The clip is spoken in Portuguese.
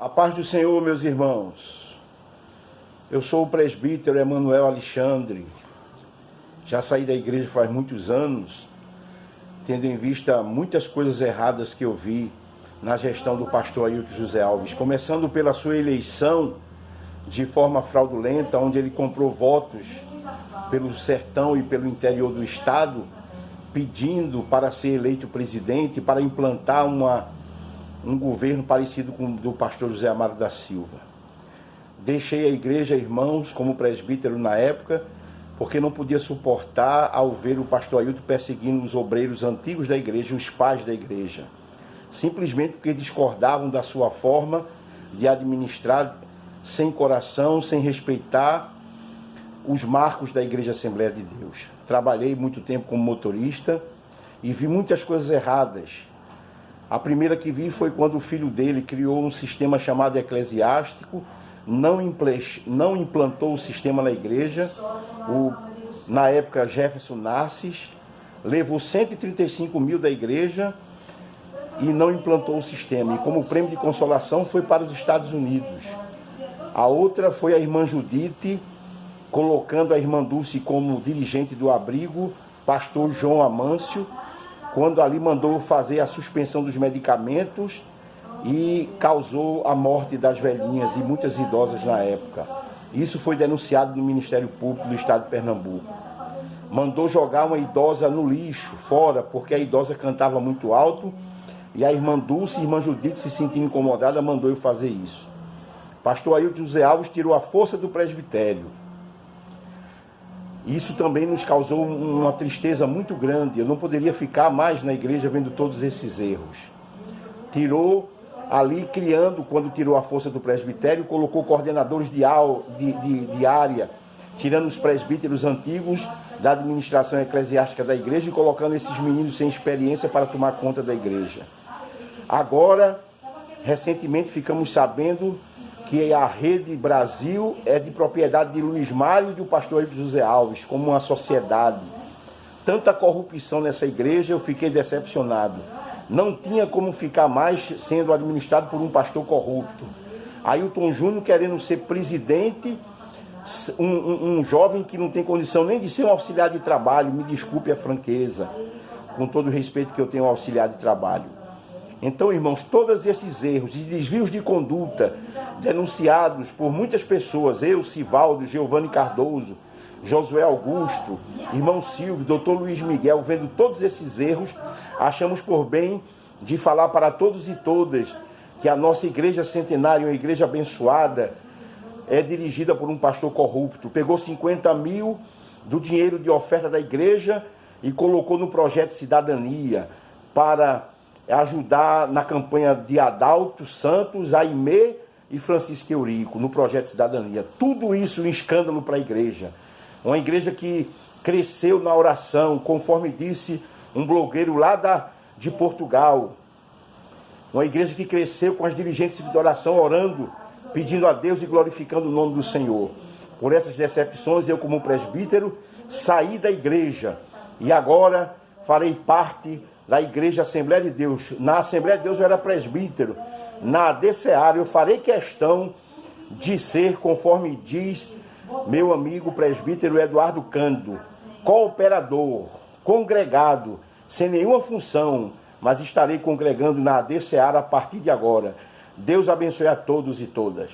A paz do Senhor, meus irmãos. Eu sou o presbítero Emanuel Alexandre. Já saí da igreja faz muitos anos, tendo em vista muitas coisas erradas que eu vi na gestão do pastor Ailton José Alves, começando pela sua eleição de forma fraudulenta, onde ele comprou votos pelo sertão e pelo interior do estado, pedindo para ser eleito presidente, para implantar um governo parecido com o do pastor José Amaro da Silva. Deixei a igreja, irmãos, como presbítero na época, porque não podia suportar ao ver o pastor Ailton perseguindo os obreiros antigos da igreja, os pais da igreja, simplesmente porque discordavam da sua forma de administrar sem coração, sem respeitar os marcos da Igreja Assembleia de Deus. Trabalhei muito tempo como motorista e vi muitas coisas erradas. A primeira que vi foi quando o filho dele criou um sistema chamado eclesiástico, não implantou o sistema na igreja. Na época, Jefferson Narcis levou 135 mil da igreja e não implantou o sistema. E como prêmio de consolação foi para os Estados Unidos. A outra foi a irmã Judite, colocando a irmã Dulce como dirigente do abrigo, pastor João Amâncio, quando ali mandou fazer a suspensão dos medicamentos e causou a morte das velhinhas e muitas idosas na época. Isso foi denunciado no Ministério Público do Estado de Pernambuco. Mandou jogar uma idosa no lixo, fora, porque a idosa cantava muito alto, e a irmã Dulce e a irmã Judite, se sentindo incomodada, mandou eu fazer isso. Pastor Ailton José Alves tirou a força do presbitério. Isso também nos causou uma tristeza muito grande. Eu não poderia ficar mais na igreja vendo todos esses erros. Tirou ali, criando, quando tirou a força do presbitério, colocou coordenadores de área, tirando os presbíteros antigos da administração eclesiástica da igreja e colocando esses meninos sem experiência para tomar conta da igreja. Agora, recentemente, ficamos sabendo que a Rede Brasil é de propriedade de Luiz Mário e do pastor Ailton José Alves, como uma sociedade. Tanta corrupção nessa igreja, eu fiquei decepcionado. Não tinha como ficar mais sendo administrado por um pastor corrupto. Ailton Júnior querendo ser presidente, um jovem que não tem condição nem de ser um auxiliar de trabalho, me desculpe a franqueza, com todo o respeito que eu tenho ao auxiliar de trabalho. Então, irmãos, todos esses erros e desvios de conduta denunciados por muitas pessoas, eu, Sivaldo, Giovanni Cardoso, Josué Augusto, irmão Silvio, doutor Luiz Miguel, vendo todos esses erros, achamos por bem de falar para todos e todas que a nossa igreja centenária, uma igreja abençoada, é dirigida por um pastor corrupto. Pegou 50 mil do dinheiro de oferta da igreja e colocou no projeto Cidadania para ajudar na campanha de Adalto Santos, Aimee e Francisco Eurico, no projeto Cidadania. Tudo isso um escândalo para a igreja. Uma igreja que cresceu na oração, conforme disse um blogueiro lá de Portugal. Uma igreja que cresceu com as dirigentes de oração orando, pedindo a Deus e glorificando o nome do Senhor. Por essas decepções, eu como presbítero saí da igreja e agora farei parte da Igreja Assembleia de Deus. Na Assembleia de Deus eu era presbítero. Na ADCEAR eu farei questão de ser, conforme diz meu amigo presbítero Eduardo Cândido, cooperador, congregado, sem nenhuma função, mas estarei congregando na ADCEAR a partir de agora. Deus abençoe a todos e todas.